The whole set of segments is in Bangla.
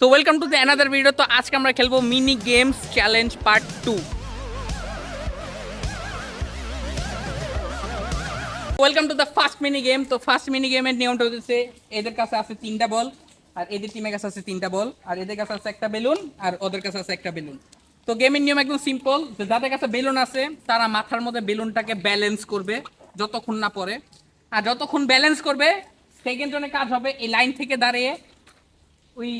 So welcome to the another video. তো আজকে আমরা খেলবো mini games challenge part 2। Welcome to the first mini game. তো ফার্স্ট মিনি গেমের নিয়মটা হচ্ছে এদের কাছে আছে 3টা বল, আর এদের টিমের কাছে আছে 3টা বল, আর এদের কাছে আছে একটা বেলুন, আর ওদের কাছে আছে একটা বেলুন। তো গেমের নিয়ম একদম সিম্পল, যে যাদের কাছে বেলুন আছে তারা মাথার মধ্যে বেলুনটাকে ব্যালেন্স করবে যতক্ষণ না পড়ে, আর যতক্ষণ ব্যালেন্স করবে সেকেন্ড জনের কাজ হবে এই লাইন থেকে দাঁড়িয়ে ওই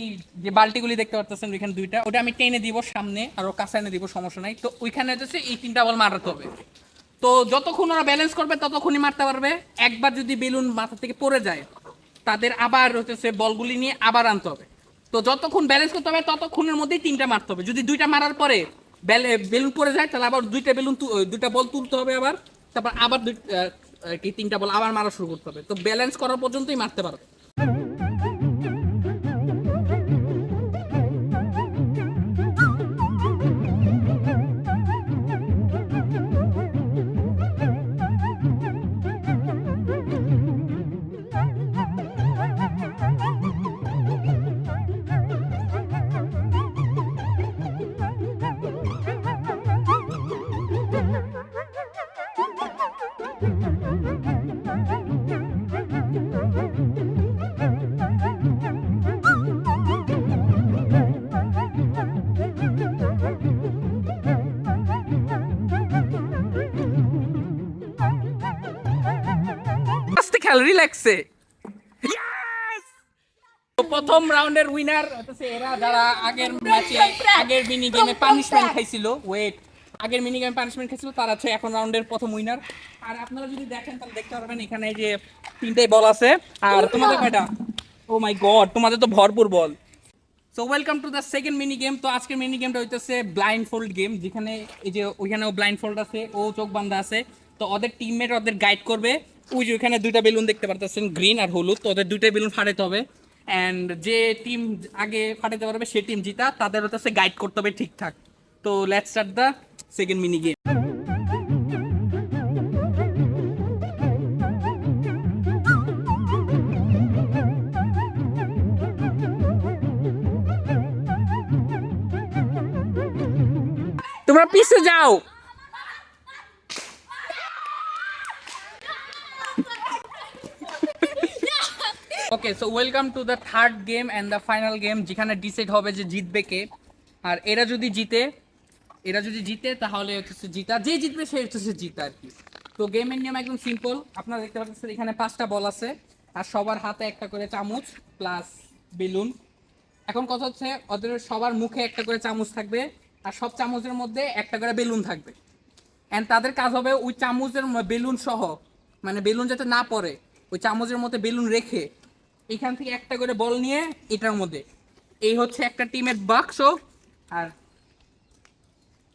যে বালতিগুলি দেখতে পাচ্ছেন ওইখানে দুইটা, ওটা আমি টেনে দিব সামনে আর ও কাছে এনে দিব, সমস্যা নাই। তো ওইখানে হচ্ছে এই 3টা বল মারতে হবে। তো যতক্ষণ ওরা ব্যালেন্স করবে ততক্ষণই মারতে পারবে। একবার যদি বেলুন মাথা থেকে পড়ে যায় তাদের আবার হচ্ছে বলগুলি নিয়ে আবার আনতে হবে। তো যতক্ষণ ব্যালেন্স করতে হবে ততক্ষণের মধ্যেই 3টা মারতে হবে। যদি 2টা মারার পরে বেলুন পড়ে যায় তাহলে আবার 2টা বল তুলতে হবে, আবার তারপর আবার 3টা বল আবার মারা শুরু করতে হবে। তো ব্যালেন্স করার পর্যন্তই মারতে পারবে। খেল রিল্যাক্সে। প্রথম রাউন্ডের উইনার হচ্ছে এরা, যারা আগের ম্যাচে আগের মিনি গেমে পানিশমেন্ট খাইছিল। আগের মিনি গেমে পানিশমেন্ট খাইছিল তারা হচ্ছে এখন রাউন্ডের প্রথম উইনার। আর আপনারা যদি দেখেন তাহলে দেখতে পারবেন এখানে যে 3টাই বল আছে, আর তোমাদের কয়টা? ও মাই গড, তোমাদের তো ভরপুর বল। So welcome to the second mini game. তো আজকের মিনি গেমটা হইতেছে ব্লাইন্ড ফোল্ড গেম, যেখানে এই যে ওইখানেও ব্লাইন্ড ফোল্ড আছে, ও চোখ বান্ধা আছে। তো ওদের টিমমেট ওদের গাইড করবে। ওই যে ওইখানে 2টা বেলুন দেখতে পারতেছেন, গ্রিন আর হলুদ। তো ওদের 2টা বেলুন ফাটাতে হবে, অ্যান্ড যে টিম আগে ফাটাতে পারবে সে টিম জিতা। তাদের হচ্ছে গাইড করতে হবে ঠিকঠাক। তো let's start the second mini game. তোমরা পিছে যাও। Okay, so welcome to the third game and the final game, যেখানে ডিসাইড হবে যে জিতবে কে। আর এরা যদি জিতে তাহলে হচ্ছে জিতা, যে জিতবে সে হচ্ছে জিতা আর কি। তো গেমের নিয়ম একদম সিম্পল। আপনারা দেখতে পাচ্ছেন এখানে 5টা বল আছে, আর সবার হাতে একটা করে চামচ প্লাস বেলুন। এখন কথা হচ্ছে ওদের সবার মুখে একটা করে চামচ থাকবে, আর সব চামচের মধ্যে একটা করে বেলুন থাকবে। অ্যান্ড তাদের কাজ হবে ওই চামচের বেলুন সহ, মানে বেলুন যাতে না পড়ে, ওই চামচের মধ্যে বেলুন রেখে এখান থেকে একটা করে বল নিয়ে এটার মধ্যে, এই হচ্ছে একটা টিমের বাক্স, আর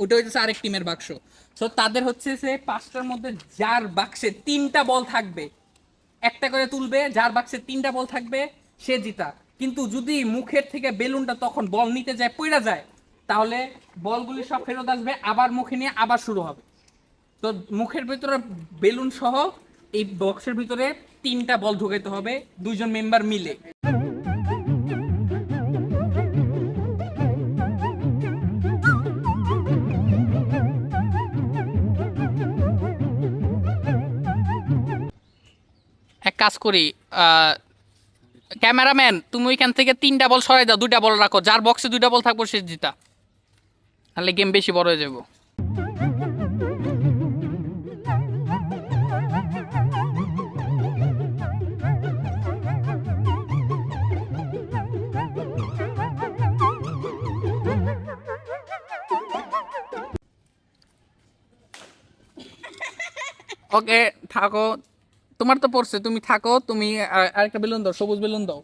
ওটা হচ্ছে আরেক টিমের বাক্স। সো তাদের হচ্ছে সে 5টার মধ্যে যার বাক্সে 3টা বল থাকবে একটা করে তুলবে, যার বাক্সে 3টা বল থাকবে সে জিতা। কিন্তু যদি মুখের থেকে বেলুনটা তখন বল নিতে যায় পড়ে যায় তাহলে বলগুলি সব ফেরত আসবে, আবার মুখে নিয়ে আবার শুরু হবে। তো মুখের ভিতরে বেলুন সহ এই বক্সের ভিতরে 3টা বল ঢুকাইতে হবে 2জন মেম্বার মিলে। এক কাজ করি, ক্যামেরাম্যান তুমি ওইখান থেকে 3টা বল সরাই দাও, 2টা বল রাখো, যার বক্সে 2টা বল থাকবো সে জিতা, তাহলে গেম বেশি বড় হয়ে যাবো। ওকে থাকো, তোমার তো পড়ছে, তুমি থাকো। তুমি আরেকটা বেলুন দাও, সবুজ বেলুন দাও।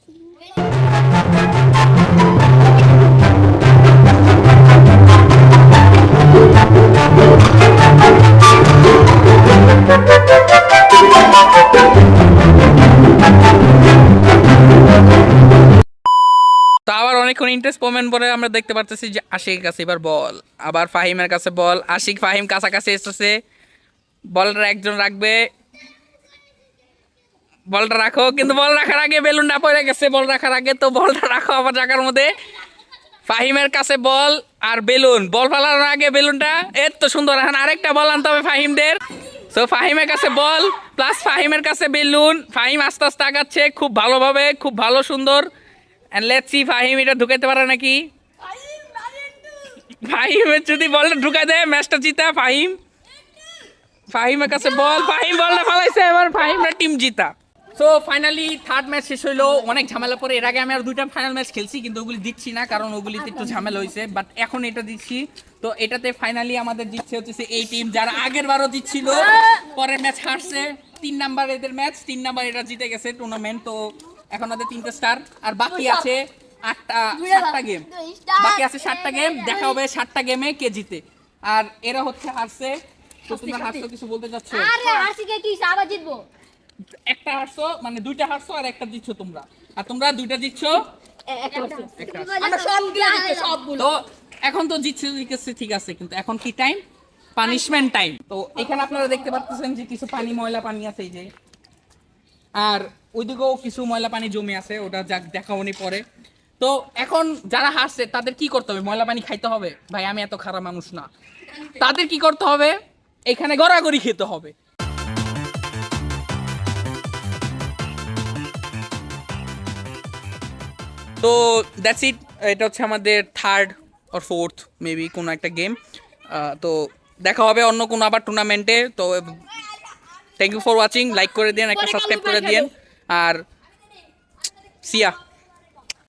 তো আবার অনেকক্ষণ ইন্টারেস্ট কমেন্ট পরে আমরা দেখতে পারতেছি যে আশিকের কাছে এবার বল, আবার ফাহিমের কাছে বল। আশিক ফাহিম কাছাকাছি এসেছে, বলটা একজন রাখবে, বলটা রাখো। কিন্তু বল রাখার আগে বেলুনটা পড়ে গেছে, বল রাখার আগে। তো বলটা রাখো আবার জায়গার মধ্যে। ফাহিমের কাছে বল আর বেলুন, বল ফালানোর আগে বেলুনটা এত সুন্দর, এখন আরেকটা বল আনতে হবে ফাহিমদের। তো ফাহিমের কাছে বল প্লাস ফাহিমের কাছে বেলুন, ফাহিম আস্তে আস্তে আগাচ্ছে খুব ভালোভাবে, খুব ভালো সুন্দর। এন্ড লেটস সি ফাহিম এটা ঢুকাতে পারে নাকি। ফাহিমের যদি বলটা ঢুকাই দেয় ম্যাচটা জিতা ফাহিম। ফাহিমের কাছে বল, ফাহিম বলটা ফালাইছে, এবার ফাহিমরা টিম জিতা। সো ফাইনালি থার্ড ম্যাচ শেষ হইলো, অনেক ঝামেলা পরে। এর আগে আমি আর দুইটা ফাইনাল ম্যাচ খেলছি কিন্তু ওগুলি দিচ্ছি না, কারণ ওগুলিতে একটু ঝামেলা হয়েছে, বাট এখন এটা দিচ্ছি। তো এটাতে ফাইনালি আমাদের জিতছে হচ্ছে এই টিম যারা আগের বারও জিতছিল, পরের ম্যাচ হারছে। 3 নাম্বার এদের ম্যাচ, 3 নাম্বার এটা জিতে গেছে টুর্নামেন্ট। তো এখন ওদের 3টে স্টার, আর বাকি আছে 7টা গেম, বাকি আছে 7টা গেম। দেখা হবে 7টা গেমে কে জিতে। আর এরা হচ্ছে হারছে। তো তোমরা হারছো, কিছু বলতে চাচ্ছ? আরে হাসি কে কি আবার জিতবো? একটা হারছো মানে 2টা হারছো আর একটা জিতছো তোমরা, আর তোমরা 2টা জিতছো একটা। আমরা সবগুলো জিতবো, সবগুলো। তো এখন তো জিতছে, ঠিক আছে, কিন্তু এখন কি টাইম? Punishment time. তো এখানে আপনারা দেখতে পাচ্ছেন যে কিছু পানি, ময়লা পানি আছে এই যে, আর ওইদিকেও কিছু ময়লা পানি জমে আছে, ওটা যাক দেখাওনি পরে। তো এখন যারা হারছে তাদের কি করতে হবে? ময়লা পানি খাইতে হবে? ভাই আমি এত খারাপ মানুষ না। তাদের কি করতে হবে? এখানে গড়াগড়ি খেতে হবে। তো দ্যাটস ইট, এটা হচ্ছে আমাদের থার্ড অর ফোর্থ মেবি কোনো একটা গেম। তো দেখা হবে অন্য কোনো আবার টুর্নামেন্টে। তো thank you for watching, like করে দিন, একটা সাবস্ক্রাইব করে দিন, আর সিয়া।